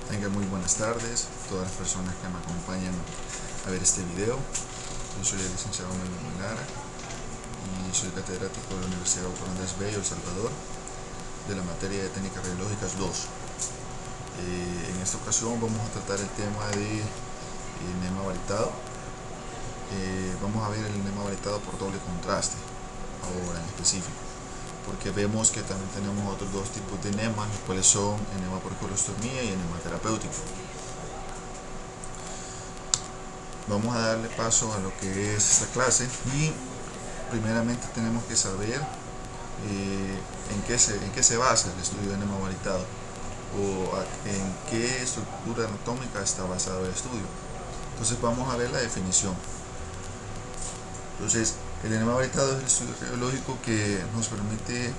Tengan muy buenas tardes todas las personas que me acompañan a ver este video. Yo soy el licenciado Melvin Lara y soy catedrático de la Universidad Autónoma Andrés Bello, El Salvador, de la materia de Técnicas Radiológicas 2. En esta ocasión vamos a tratar el tema de enema varitado. Vamos a ver el enema varitado por doble contraste, ahora en específico, porque vemos que también tenemos otros dos tipos de enema, los cuales son enema por colostomía y enema terapéutico. Vamos a darle paso a lo que es esta clase y primeramente tenemos que saber en qué se basa el estudio de enema varitado o en qué estructura anatómica está basado el estudio. Entonces vamos a ver la definición. Entonces, el enema varitado es el estudio radiológico que nos permite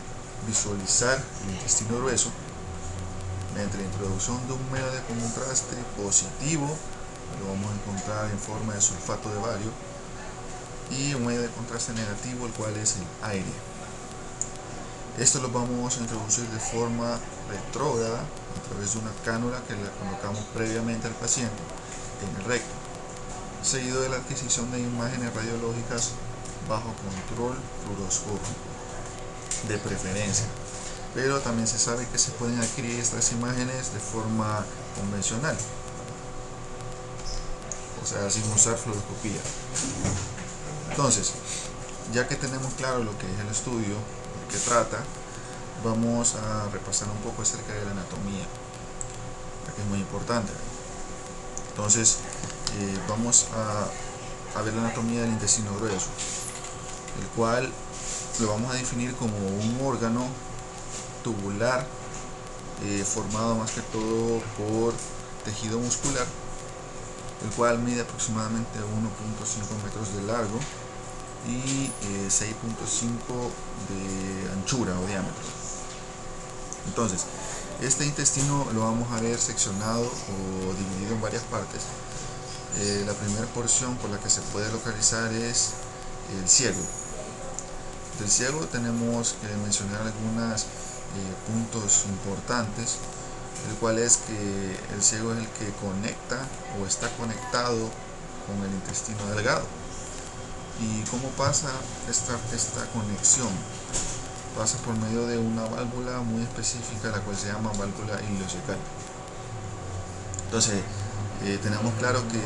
visualizar el intestino grueso mediante la introducción de un medio de contraste positivo, lo vamos a encontrar en forma de sulfato de bario, y un medio de contraste negativo, el cual es el aire. Esto lo vamos a introducir de forma retrógrada a través de una cánula que le colocamos previamente al paciente en el recto, seguido de la adquisición de imágenes radiológicas bajo control fluoroscópico de preferencia, pero también se sabe que se pueden adquirir estas imágenes de forma convencional, o sea, sin usar fluoroscopía. Entonces, ya que tenemos claro lo que es el estudio, de qué trata, vamos a repasar un poco acerca de la anatomía, que es muy importante. Entonces, vamos a ver la anatomía del intestino grueso, el cual lo vamos a definir como un órgano tubular formado más que todo por tejido muscular, el cual mide aproximadamente 1.5 metros de largo y 6.5 de anchura o diámetro. Entonces, este intestino lo vamos a ver seccionado o dividido en varias partes. La primera porción por la que se puede localizar es el ciego. Del ciego tenemos que mencionar algunos puntos importantes, el cual es que el ciego es el que conecta o está conectado con el intestino delgado. ¿Y cómo pasa esta conexión? Pasa por medio de una válvula muy específica, la cual se llama válvula ileocecal. Entonces, tenemos claro que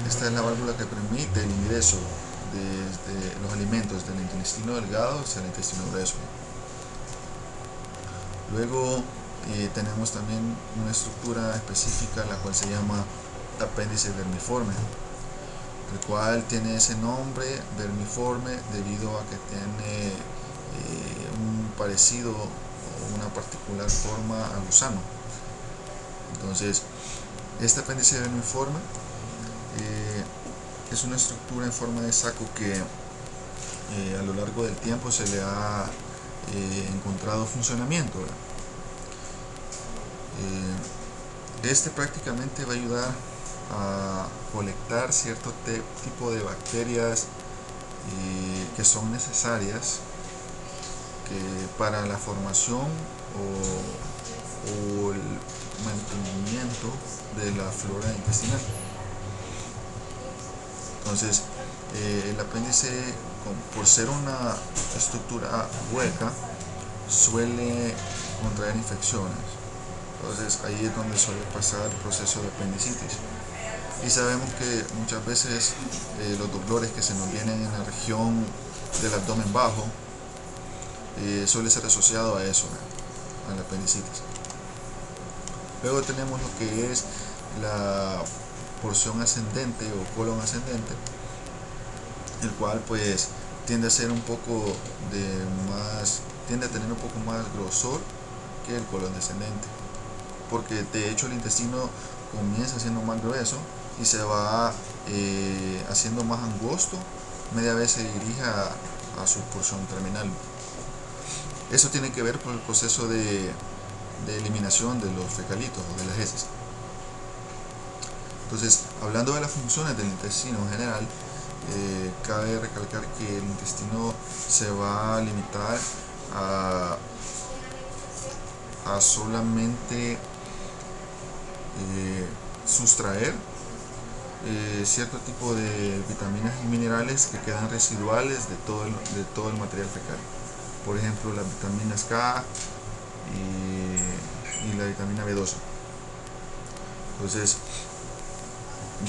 esta es la válvula que permite el ingreso de los alimentos del intestino delgado hacia el intestino grueso. Luego tenemos también una estructura específica, la cual se llama apéndice vermiforme, el cual tiene ese nombre vermiforme debido a que tiene un parecido o una particular forma al gusano. Entonces, este apéndice vermiforme es una estructura en forma de saco que a lo largo del tiempo se le ha encontrado funcionamiento. Este prácticamente va a ayudar a colectar cierto tipo de bacterias que son necesarias para la formación o el mantenimiento de la flora intestinal. Entonces, el apéndice, por ser una estructura hueca, suele contraer infecciones. Entonces, ahí es donde suele pasar el proceso de apendicitis. Y sabemos que muchas veces los dolores que se nos vienen en la región del abdomen bajo suele ser asociado a eso, a la apendicitis. Luego tenemos lo que es la porción ascendente o colon ascendente, el cual pues tiende a tener un poco más grosor que el colon descendente, porque de hecho el intestino comienza siendo más grueso y se va haciendo más angosto media vez se dirige a su porción terminal. Eso tiene que ver con el proceso de eliminación de los fecalitos o de las heces. Entonces, hablando de las funciones del intestino en general, cabe recalcar que el intestino se va a limitar a solamente sustraer cierto tipo de vitaminas y minerales que quedan residuales de todo el material fecal. Por ejemplo, las vitaminas K y la vitamina B12. Entonces,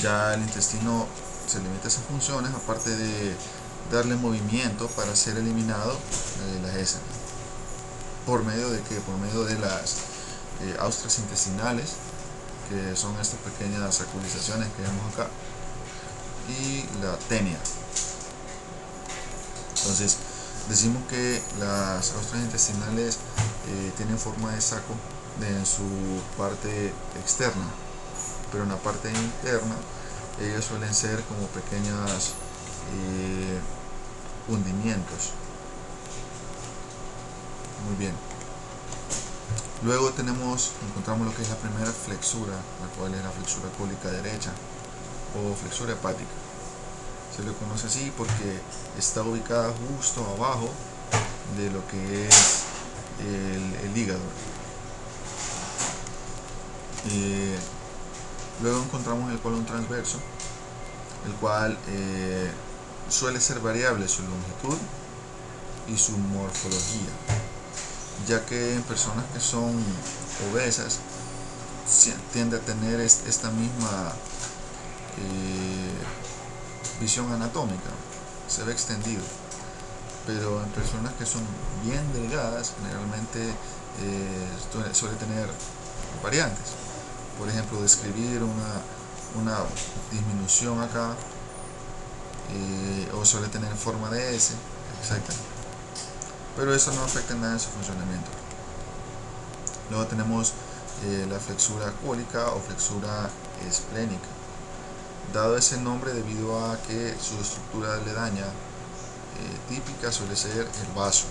ya el intestino se limita a esas funciones, aparte de darle movimiento para ser eliminado las heces. ¿Por medio de qué? Por medio de las austrias intestinales, que son estas pequeñas aculizaciones que vemos acá, y la tenia. Entonces, decimos que las austrias intestinales tienen forma de saco en su parte externa, pero en la parte interna ellas suelen ser como pequeños hundimientos. Muy bien. Luego encontramos lo que es la primera flexura, la cual es la flexura cólica derecha o flexura hepática. Se le conoce así porque está ubicada justo abajo de lo que es el hígado. Luego encontramos el colon transverso, el cual suele ser variable su longitud y su morfología, ya que en personas que son obesas tiende a tener esta misma visión anatómica, se ve extendido, pero en personas que son bien delgadas generalmente suele tener variantes. Por ejemplo, describir una disminución acá, o suele tener forma de S, exactamente, pero eso no afecta en nada en su funcionamiento. Luego tenemos la flexura cólica o flexura esplénica, dado ese nombre debido a que su estructura aledaña típica suele ser el vaso.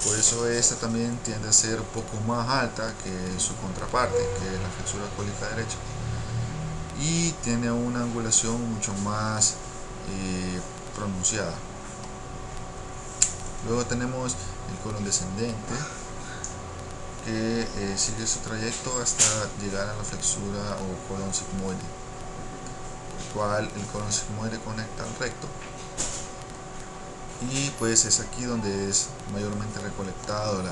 Por eso esta también tiende a ser un poco más alta que su contraparte, que es la flexura cólica derecha, y tiene una angulación mucho más pronunciada. Luego tenemos el colon descendente, que sigue su trayecto hasta llegar a la flexura o colon sigmoide, el cual el colon sigmoide conecta al recto, y pues es aquí donde es mayormente recolectado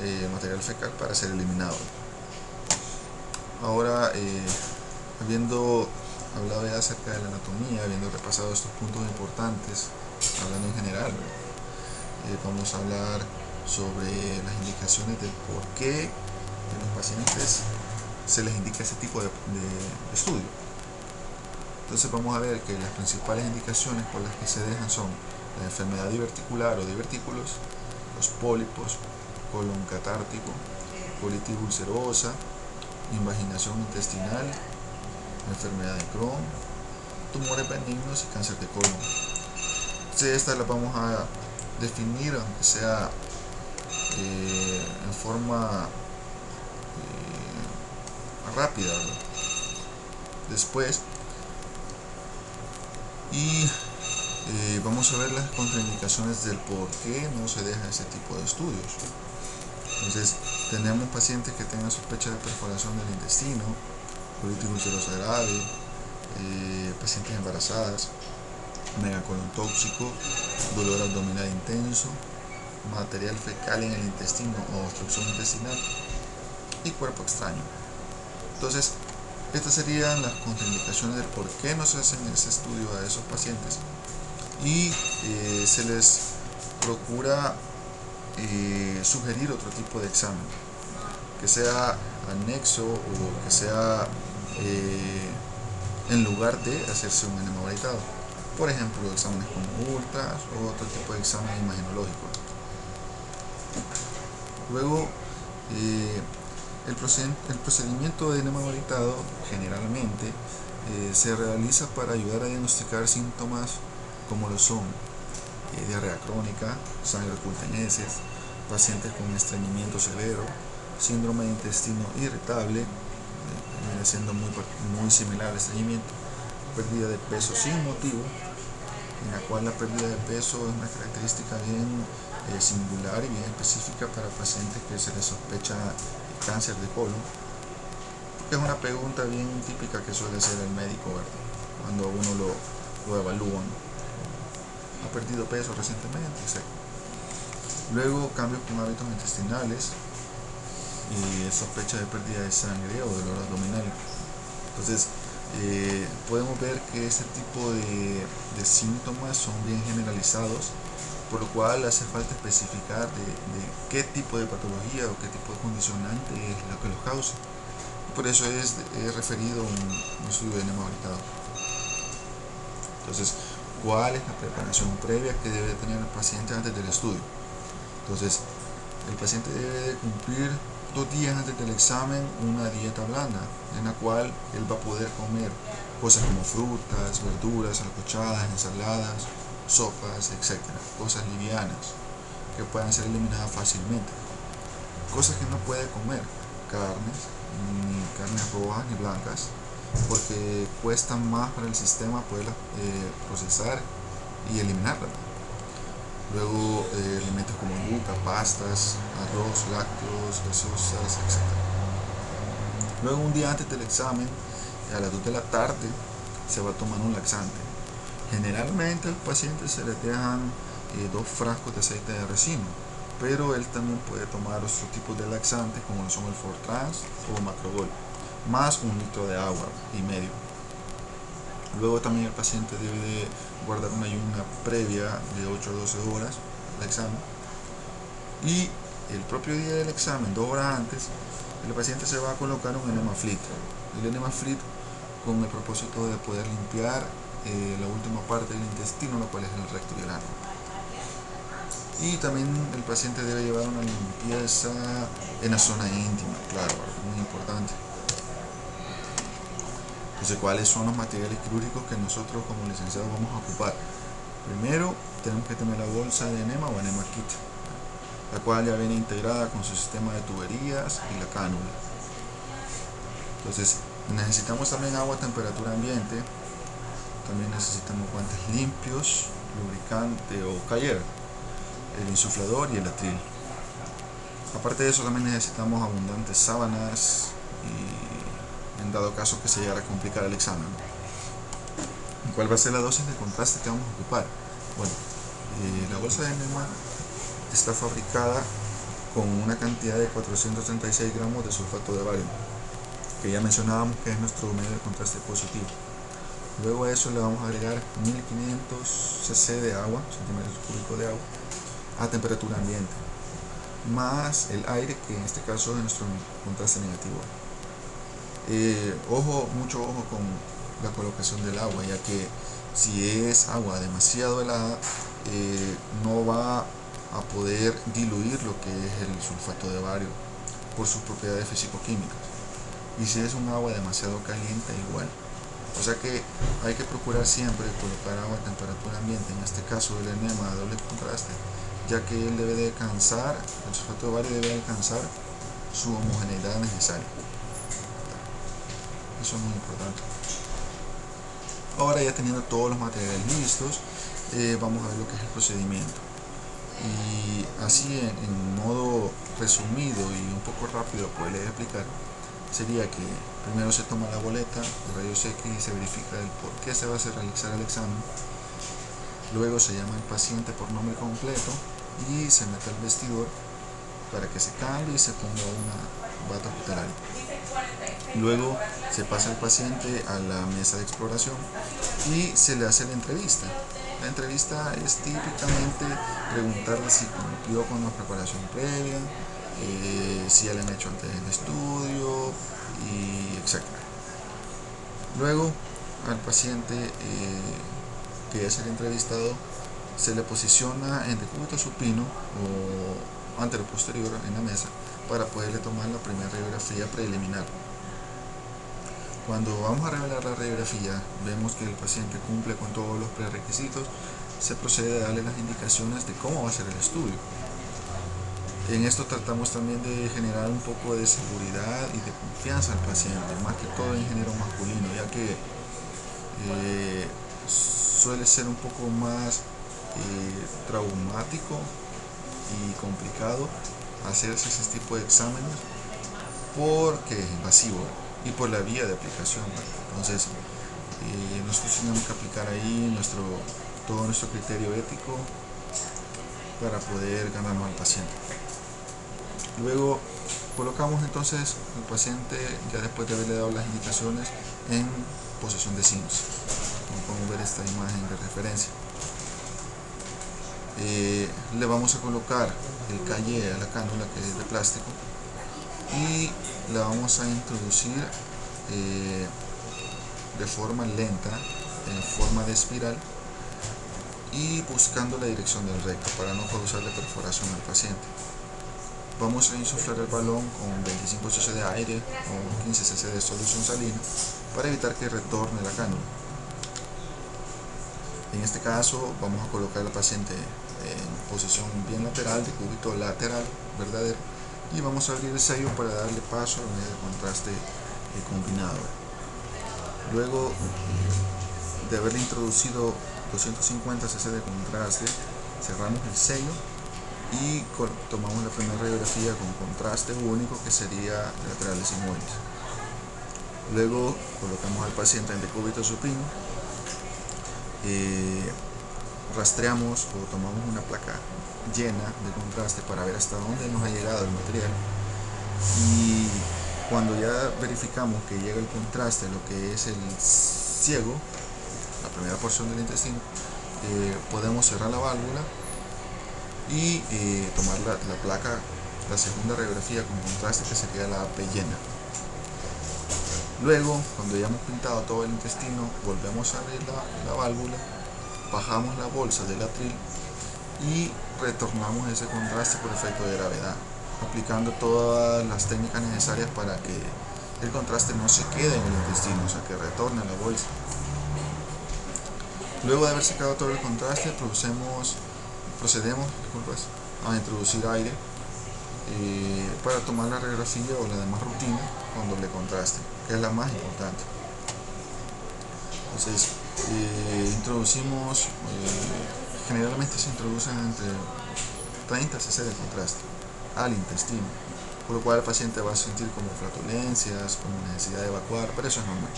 el material fecal para ser eliminado. Ahora, habiendo hablado ya acerca de la anatomía, habiendo repasado estos puntos importantes, hablando en general, vamos a hablar sobre las indicaciones del por qué a los pacientes se les indica ese tipo de estudio. Entonces vamos a ver que las principales indicaciones por las que se dejan son la enfermedad diverticular o divertículos, los pólipos, colon catártico, colitis ulcerosa, invaginación intestinal, enfermedad de Crohn, tumores benignos y cáncer de colon. Entonces estas las vamos a definir, aunque sea en forma rápida, ¿verdad? Después, y vamos a ver las contraindicaciones del por qué no se deja ese tipo de estudios. Entonces, tenemos pacientes que tengan sospecha de perforación del intestino, colitis ulcerosa grave, pacientes embarazadas, megacolon tóxico, dolor abdominal intenso, material fecal en el intestino o obstrucción intestinal y cuerpo extraño. Entonces, estas serían las contraindicaciones del por qué no se hacen ese estudio a esos pacientes, y se les procura sugerir otro tipo de examen que sea anexo o que sea en lugar de hacerse un enema varitado. Por ejemplo, exámenes como ultras o otro tipo de examen imagenológico. Luego, el procedimiento de enema varitado generalmente se realiza para ayudar a diagnosticar síntomas como lo son diarrea crónica, sangre oculta en heces, pacientes con estreñimiento severo, síndrome de intestino irritable, viene siendo muy similar al estreñimiento, pérdida de peso sin motivo, en la cual la pérdida de peso es una característica bien singular y bien específica para pacientes que se les sospecha cáncer de colon, que es una pregunta bien típica que suele hacer el médico, ¿verdad? Cuando uno lo evalúan. ¿Ha perdido peso recientemente? Etc. Luego, cambios con hábitos intestinales y sospecha de pérdida de sangre o dolor abdominal. Entonces, podemos ver que este tipo de síntomas son bien generalizados, por lo cual hace falta especificar de qué tipo de patología o qué tipo de condicionante es lo que los causa. Por eso es referido un estudio de enema auditado. Entonces, ¿cuál es la preparación previa que debe tener el paciente antes del estudio? Entonces, el paciente debe de cumplir 2 días antes del examen una dieta blanda, en la cual él va a poder comer cosas como frutas, verduras, alcochadas, ensaladas, sopas, etc. Cosas livianas que puedan ser eliminadas fácilmente. Cosas que no puede comer: carnes, ni carnes rojas ni blancas, porque cuesta más para el sistema poderlas procesar y eliminarlas. Luego alimentos como yuca, pastas, arroz, lácteos, gaseosas, etc. Luego, un día antes del examen, a las 2 de la tarde, se va a tomar un laxante. Generalmente al paciente se le dejan 2 frascos de aceite de ricino, pero él también puede tomar otros tipos de laxantes como son el Fortrans o Macrogol, más 1 litro de agua y medio. Luego también el paciente debe de guardar una ayuna previa de 8 a 12 horas al examen, y el propio día del examen, 2 horas antes, el paciente se va a colocar un enema fleet. El enema fleet con el propósito de poder limpiar la última parte del intestino, lo cual es el recto y el ano. Y también el paciente debe llevar una limpieza en la zona íntima, claro, muy importante. Entonces, ¿cuáles son los materiales quirúrgicos que nosotros como licenciados vamos a ocupar? Primero, tenemos que tener la bolsa de enema o enema kit, la cual ya viene integrada con su sistema de tuberías y la cánula. Entonces, necesitamos también agua a temperatura ambiente. También necesitamos guantes limpios, lubricante o Cayer, el insuflador y el atril. Aparte de eso, también necesitamos abundantes sábanas y, en dado caso que se llegara a complicar el examen. ¿Cuál va a ser la dosis de contraste que vamos a ocupar? Bueno, la bolsa de enema está fabricada con una cantidad de 436 gramos de sulfato de bario, que ya mencionábamos que es nuestro medio de contraste positivo. Luego a eso le vamos a agregar 1500 cc de agua, centímetros cúbicos de agua, a temperatura ambiente, más el aire, que en este caso es nuestro contraste negativo. Mucho ojo con la colocación del agua, ya que si es agua demasiado helada, no va a poder diluir lo que es el sulfato de bario por sus propiedades físico-químicas, y si es un agua demasiado caliente, igual. O sea que hay que procurar siempre colocar agua a temperatura ambiente, en este caso el enema a doble contraste, ya que él debe de alcanzar, el sulfato de bario debe alcanzar su homogeneidad necesaria. Eso es muy importante. Ahora, ya teniendo todos los materiales listos, vamos a ver lo que es el procedimiento. Y así, en modo resumido y un poco rápido poderles explicar, sería que primero se toma la boleta de rayos X y se verifica el por qué se va a realizar el examen. Luego se llama al paciente por nombre completo y se mete al vestidor para que se cambie y se ponga una bata hospitalaria. Luego se pasa al paciente a la mesa de exploración y se le hace la entrevista. La entrevista es típicamente preguntarle si cumplió con la preparación previa, si ya le han hecho antes el estudio, y etc. Luego al paciente que es el entrevistado se le posiciona en decúbito supino o antero posterior en la mesa para poderle tomar la primera radiografía preliminar. Cuando vamos a revelar la radiografía, vemos que el paciente cumple con todos los prerequisitos, se procede a darle las indicaciones de cómo va a ser el estudio. En esto tratamos también de generar un poco de seguridad y de confianza al paciente, más que todo en género masculino, ya que suele ser un poco más traumático y complicado hacerse ese tipo de exámenes porque es invasivo. y por la vía de aplicación. Entonces nosotros tenemos que aplicar ahí todo nuestro criterio ético para poder ganarnos al paciente. Luego colocamos entonces al paciente, ya después de haberle dado las indicaciones, en posición de Sims. Como podemos ver esta imagen de referencia. Le vamos a colocar el calle a la cánula, que es de plástico, y la vamos a introducir de forma lenta, en forma de espiral, y buscando la dirección del recto para no causarle perforación al paciente. Vamos a insuflar el balón con 25 cc de aire o 15 cc de solución salina para evitar que retorne la cánula. En este caso vamos a colocar al paciente en posición bien lateral, de cúbito lateral verdadero, y vamos a abrir el sello para darle paso al medio de contraste combinado. Luego de haberle introducido 250 cc de contraste, cerramos el sello y tomamos la primera radiografía con contraste único, que sería laterales inmóviles. Luego colocamos al paciente en decúbito supino, rastreamos o tomamos una placa llena de contraste para ver hasta dónde nos ha llegado el material, y cuando ya verificamos que llega el contraste, lo que es el ciego, la primera porción del intestino, podemos cerrar la válvula y tomar la placa, la segunda radiografía con contraste, que sería la AP llena. Luego, cuando ya hemos pintado todo el intestino, volvemos a abrir la válvula, bajamos la bolsa del atril y retornamos ese contraste por efecto de gravedad, aplicando todas las técnicas necesarias para que el contraste no se quede en el intestino, o sea, que retorne a la bolsa. Luego de haber secado todo el contraste, procedemos a introducir aire para tomar la radiografía o la demás rutina con doble contraste, que es la más importante. Entonces, introducimos, generalmente se introducen entre 30 cc de contraste al intestino, por lo cual el paciente va a sentir como flatulencias, como necesidad de evacuar, pero eso es normal.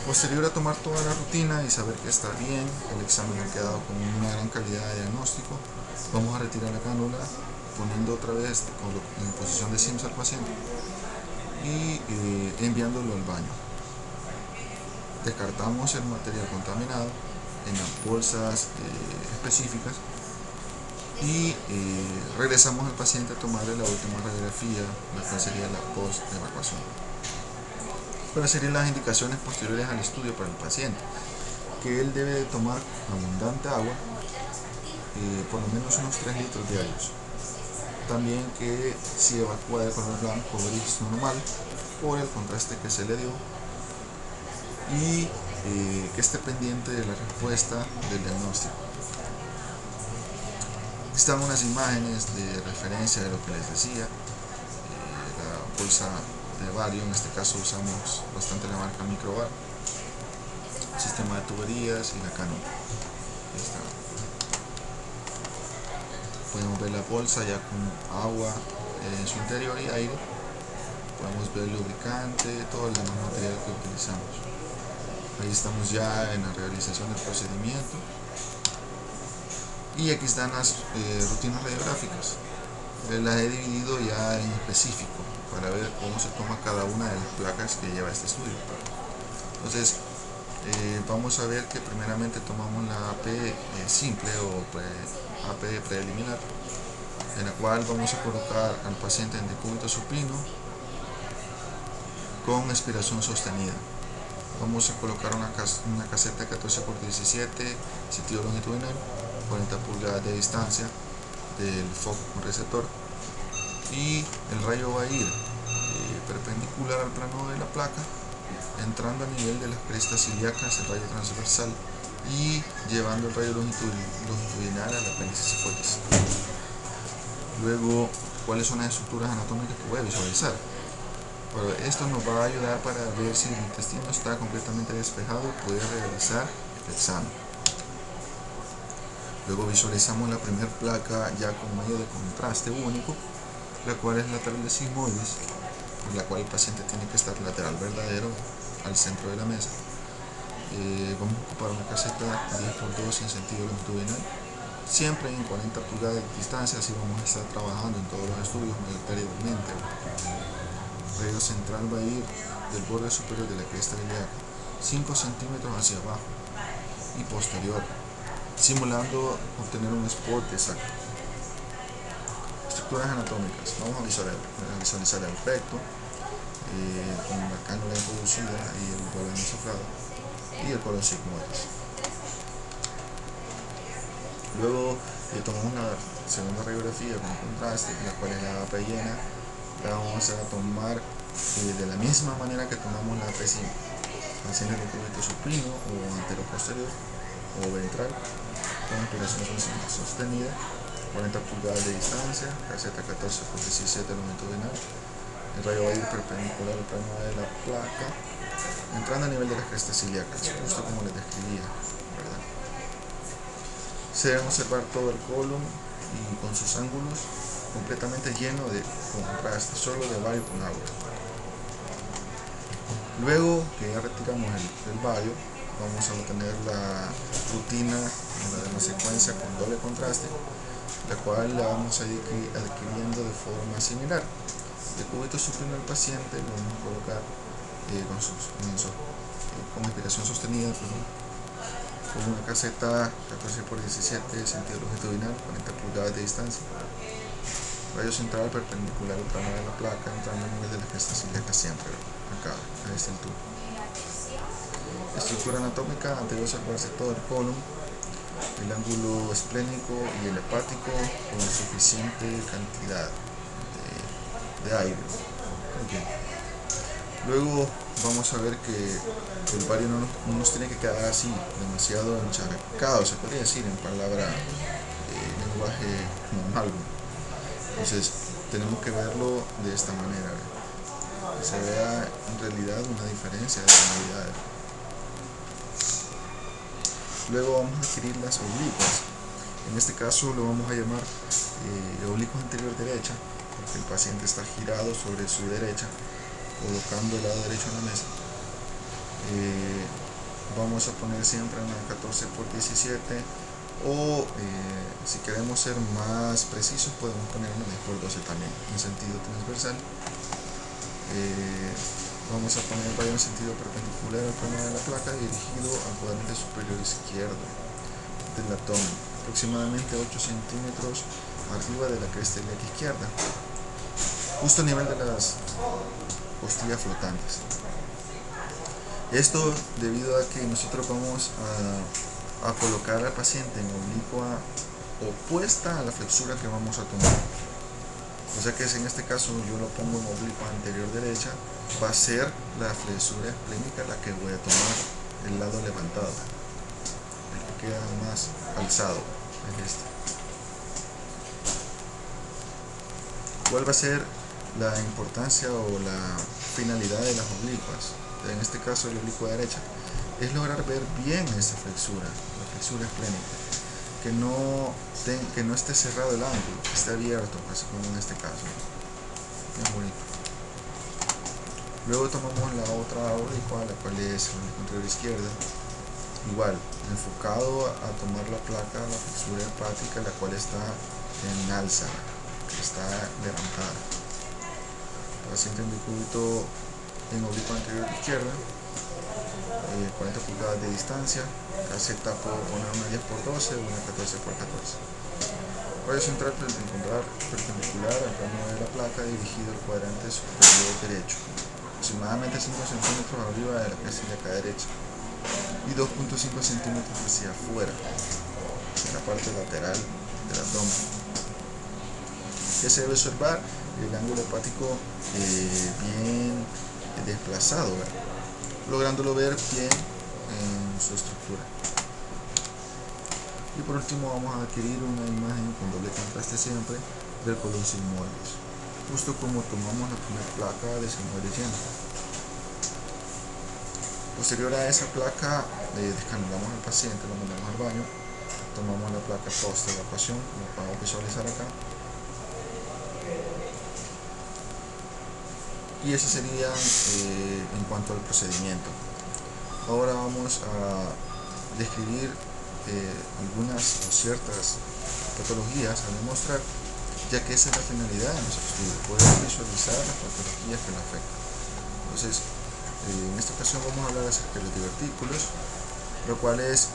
Posterior a tomar toda la rutina y saber que está bien, el examen ha quedado con una gran calidad de diagnóstico, vamos a retirar la cánula poniendo otra vez en posición de Sims al paciente y enviándolo al baño. Descartamos el material contaminado en las bolsas específicas y regresamos al paciente a tomarle la última radiografía, la cual sería la post-evacuación. ¿Cuáles serían las indicaciones posteriores al estudio para el paciente? Que él debe de tomar abundante agua, por lo menos unos 3 litros diarios. También que si evacúa de color blanco o gris normal, por el contraste que se le dio, y que esté pendiente de la respuesta del diagnóstico. Están unas imágenes de referencia de lo que les decía, la bolsa de bario, en este caso usamos bastante la marca Microbar, sistema de tuberías y la cánula. Podemos ver la bolsa ya con agua en su interior y aire, podemos ver el lubricante, todo el demás material que utilizamos. Ahí estamos ya en la realización del procedimiento y aquí están las rutinas radiográficas. Las he dividido ya en específico para ver cómo se toma cada una de las placas que lleva este estudio. Entonces vamos a ver que primeramente tomamos la AP simple o AP preliminar, en la cual vamos a colocar al paciente en decúbito supino con expiración sostenida. Vamos a colocar una caseta 14×17, sentido longitudinal, 40 pulgadas de distancia del foco con receptor, y el rayo va a ir perpendicular al plano de la placa, entrando a nivel de las crestas ilíacas, el rayo transversal, y llevando el rayo longitudinal al apéndice cefoides. Luego, ¿cuáles son las estructuras anatómicas que voy a visualizar? Bueno, esto nos va a ayudar para ver si el intestino está completamente despejado y poder realizar el examen. Luego visualizamos la primera placa ya con medio de contraste único, la cual es laterales sigmoides, en la cual el paciente tiene que estar lateral verdadero al centro de la mesa. Vamos a ocupar una caseta 10x2 en sentido longitudinal, siempre en 40 pulgadas de distancia, así vamos a estar trabajando en todos los estudios mayoritariamente. El radio central va a ir del borde superior de la cresta ilíaca 5 centímetros hacia abajo y posterior, simulando obtener un spot exacto. Estructuras anatómicas, vamos a visualizar el recto con la cánula introducida y el colon esofrado y el colon sigmoides. Luego tomamos la segunda radiografía con contraste, la cual es la AP llena. La vamos a tomar de la misma manera que tomamos la AP5, haciendo el cúbito supino o antero-posterior o ventral con inspiración sostenida, 40 pulgadas de distancia, caseta 14x17 longitudinal. El rayo va a ir perpendicular al plano de la placa, entrando a nivel de las crestas ilíacas, justo como les describía, ¿verdad? Se debe observar todo el colon y con sus ángulos completamente lleno de contraste, solo de bario con agua. Luego que ya retiramos el bario, vamos a obtener la rutina de la secuencia con doble contraste, la cual la vamos a ir adquiriendo de forma similar. El cúbito supino del paciente lo vamos a colocar con inspiración sostenida, con una caseta 14x17 sentido longitudinal, 40 pulgadas de distancia. Radio central perpendicular al plano de la placa, entrando a nivel de las crestas ilíacas siempre, acá, a esta altura. Estructura anatómica, antes de observarse todo el colon, el ángulo esplénico y el hepático con suficiente cantidad de aire. Okay. Luego vamos a ver que el bario no nos tiene que quedar así demasiado encharcado, se podría decir en palabra lenguaje normal. Entonces tenemos que verlo de esta manera, que se vea en realidad una diferencia de tonalidades. Luego vamos a adquirir las oblicuas. En este caso lo vamos a llamar oblicuo anterior derecha, porque el paciente está girado sobre su derecha, colocando el lado derecho en la mesa. Vamos a poner siempre una 14x17 o si queremos ser más precisos podemos poner una 10x12 también en sentido transversal. Vamos a poner el rayo en sentido perpendicular al plano de la placa, dirigido al cuadrante superior izquierdo del abdomen, aproximadamente 8 centímetros arriba de la cresta ilíaca izquierda, justo a nivel de las costillas flotantes. Esto debido a que nosotros vamos a colocar al paciente en oblicua opuesta a la flexura que vamos a tomar. O sea que si en este caso yo lo pongo en oblicua anterior derecha, va a ser la flexura esplénica la que voy a tomar, el lado levantado, el que queda más alzado es este. ¿Cuál va a ser la importancia o la finalidad de las oblicuas? En este caso la oblicua derecha es lograr ver bien esa flexura, la flexura esplénica, que no esté cerrado el ángulo, que esté abierto, así como en este caso. Bien bonito. Luego tomamos la otra oblicua, la cual es la anterior izquierda, igual, enfocado a tomar la placa, la flexura hepática, la cual está en alza, que está levantada. El paciente en decúbito en oblicua anterior izquierda, 40 pulgadas de distancia, caseta puedo poner una 10x12 o una 14x14. Radio central perpendicular al plano de la placa, dirigido al cuadrante superior derecho, aproximadamente 5 centímetros arriba de la cresta ilíaca derecha y 2.5 centímetros hacia afuera, en la parte lateral del abdomen. ¿Qué se debe observar? El ángulo hepático bien desplazado, ¿verdad? Lográndolo ver bien en su estructura. Y por último vamos a adquirir una imagen con doble contraste siempre del colon sigmoides, justo como tomamos la primera placa de sigmoides lleno. Posterior a esa placa descanulamos al paciente, lo mandamos al baño, tomamos la placa post evacuación, como podemos visualizar acá. Y ese sería en cuanto al procedimiento. Ahora vamos a describir algunas o ciertas patologías a demostrar, ya que esa es la finalidad de nuestro estudio, poder visualizar las patologías que nos afectan. Entonces, en esta ocasión vamos a hablar acerca de los divertículos, los cuales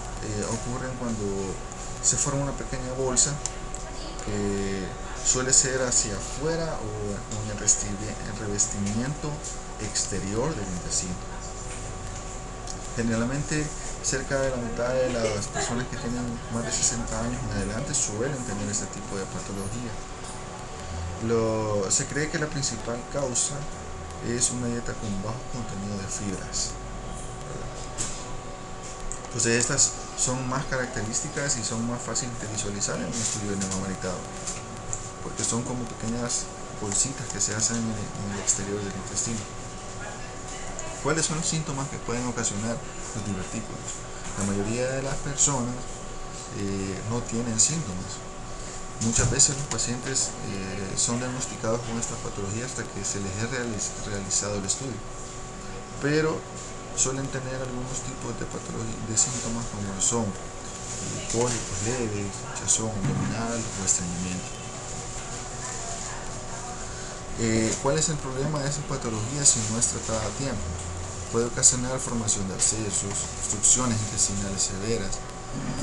ocurren cuando se forma una pequeña bolsa que suele ser hacia afuera o en el revestimiento exterior del intestino. Generalmente, cerca de la mitad de las personas que tienen más de 60 años en adelante suelen tener este tipo de patología. Se cree que la principal causa es una dieta con bajo contenido de fibras. Entonces estas son más características y son más fáciles de visualizar en un estudio de neumo maritado, porque son como pequeñas bolsitas que se hacen en el exterior del intestino. ¿Cuáles son los síntomas que pueden ocasionar los divertículos? La mayoría de las personas no tienen síntomas. Muchas veces los pacientes son diagnosticados con esta patología hasta que se les ha realizado el estudio, pero suelen tener algunos tipos de patología, de síntomas como son cólicos leves, hinchazón abdominal o estreñimiento. ¿Cuál es el problema de esa patología si no es tratada a tiempo? Puede ocasionar formación de abscesos, obstrucciones intestinales severas,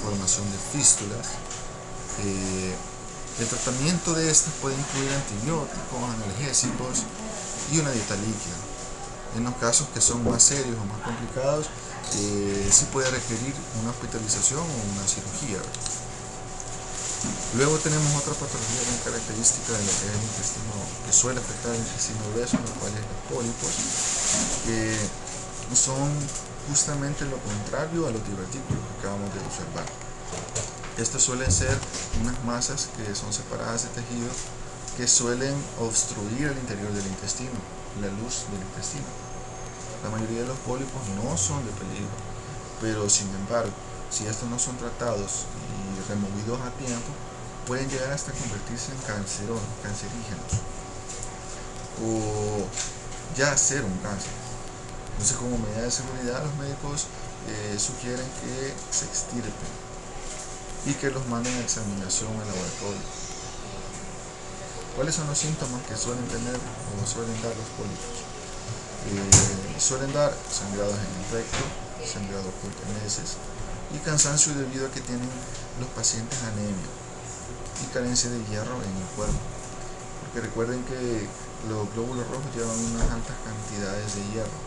formación de fístulas. El tratamiento de estas puede incluir antibióticos, analgésicos y una dieta líquida. En los casos que son más serios o más complicados, sí puede requerir una hospitalización o una cirugía. Luego tenemos otra patología bien característica de lo que es el intestino, que suele afectar el intestino grueso, lo cual es los pólipos, que son justamente lo contrario a los divertículos que acabamos de observar. Estos suelen ser unas masas que son separadas de tejido que suelen obstruir el interior del intestino, la luz del intestino. La mayoría de los pólipos no son de peligro, pero sin embargo, si estos no son tratados y removidos a tiempo, pueden llegar hasta convertirse en cancerígenos o ya ser un cáncer. Entonces, como medida de seguridad, los médicos sugieren que se extirpen y que los manden a examinación al laboratorio. ¿Cuáles son los síntomas que suelen tener o suelen dar los pólipos? Suelen dar sangrados en el recto, sangrado por meses y cansancio debido a que tienen los pacientes anemia y carencia de hierro en el cuerpo. Porque recuerden que los glóbulos rojos llevan unas altas cantidades de hierro,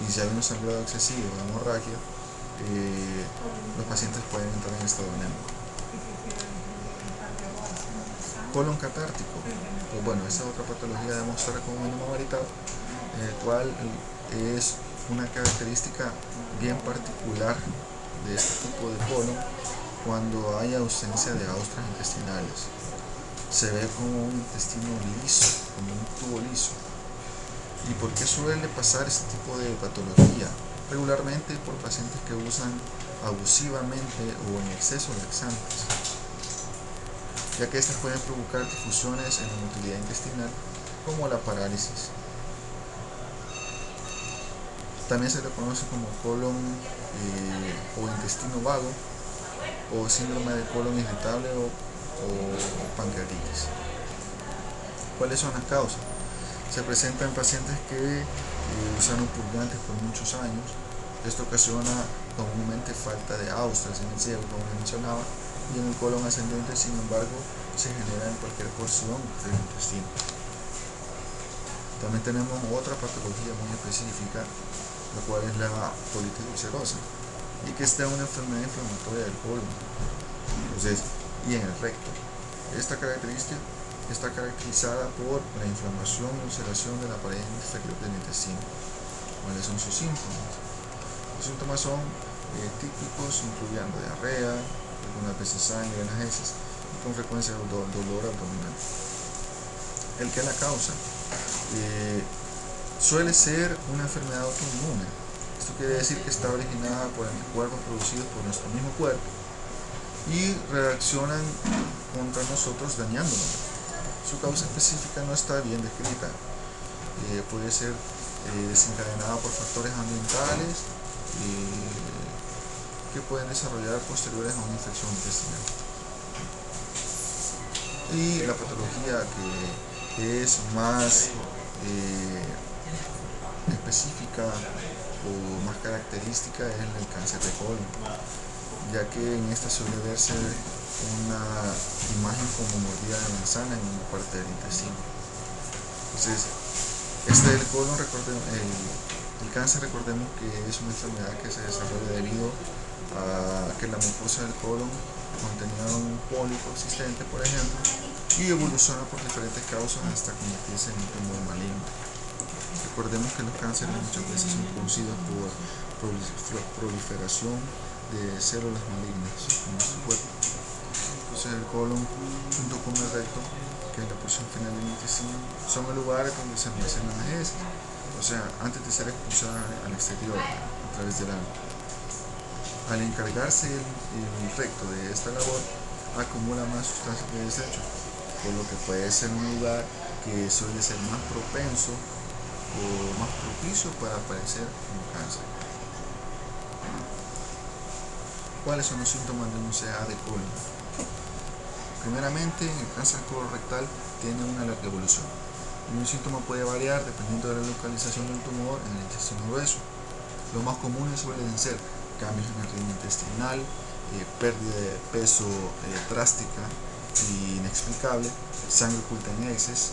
y si hay un sangrado excesivo de hemorragia, los pacientes pueden entrar en estado anémico. Colon catártico, pues bueno, esta es otra patología demostrada con un neumo maritado, el cual es una característica bien particular de este tipo de colon cuando hay ausencia de austras intestinales. Se ve como un intestino liso, como un tubo liso. ¿Y por qué suele pasar este tipo de patología? Regularmente por pacientes que usan abusivamente o en exceso laxantes, ya que estas pueden provocar difusiones en la motilidad intestinal como la parálisis. También se le conoce como colon o intestino vago, o síndrome de colon irritable o pancreatitis. ¿Cuáles son las causas? Se presenta en pacientes que usaron purgantes por muchos años. Esto ocasiona comúnmente falta de austras en el ciego, como mencionaba, y en el colon ascendente, sin embargo, se genera en cualquier porción del intestino. También tenemos otra patología muy específica, la cual es la colitis ulcerosa, y que esta es una enfermedad inflamatoria del colon, entonces, y en el recto. Esta característica está caracterizada por la inflamación y ulceración de la pared inferior del intestino. ¿Cuáles son sus síntomas? Los síntomas son típicos, incluyendo diarrea, algunas veces sangre en las heces y con frecuencia dolor abdominal. ¿El que la causa? Suele ser una enfermedad autoinmune. Esto quiere decir que está originada por anticuerpos producidos por nuestro mismo cuerpo y reaccionan contra nosotros dañándonos. Su causa específica no está bien descrita. puede ser desencadenada por factores ambientales que pueden desarrollar posteriores a una infección intestinal. Y la patología que es más específica o más característica es el cáncer de colon, ya que en esta suele verse una imagen como mordida de manzana en una parte del intestino. Entonces, este del colon, el cáncer, recordemos que es una enfermedad que se desarrolla debido a que la mucosa del colon contenía un pólipo existente, por ejemplo, y evoluciona por diferentes causas hasta convertirse en un tumor maligno. Recordemos que los cánceres muchas veces son producidos por proliferación de células malignas en nuestro cuerpo. Entonces el colon junto con el recto, que es la porción final del intestino, son los lugares donde se almacenan las heces, o sea, antes de ser expulsadas al exterior a través del ano. Al encargarse el recto de esta labor, acumula más sustancias de desecho, por lo que puede ser un lugar que suele ser más propenso o más propicio para aparecer un cáncer. ¿Cuáles son los síntomas de un CA de colon? Primeramente, el cáncer colorectal tiene una larga evolución y un síntoma puede variar dependiendo de la localización del tumor en el intestino grueso. Los más comunes suelen ser cambios en el ritmo intestinal, pérdida de peso drástica e inexplicable, sangre oculta en heces,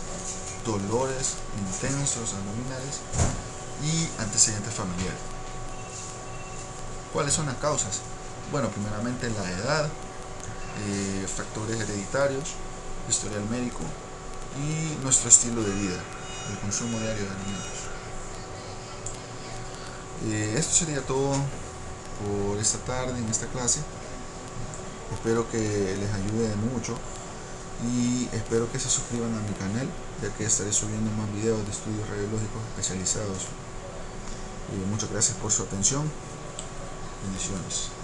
dolores intensos abdominales y antecedentes familiares. ¿Cuáles son las causas? Bueno, primeramente la edad, factores hereditarios, historial médico y nuestro estilo de vida, el consumo diario de alimentos. Esto sería todo por esta tarde en esta clase. Espero que les ayude de mucho y espero que se suscriban a mi canal, ya que estaré subiendo más videos de estudios radiológicos especializados. Muchas gracias por su atención. Bendiciones.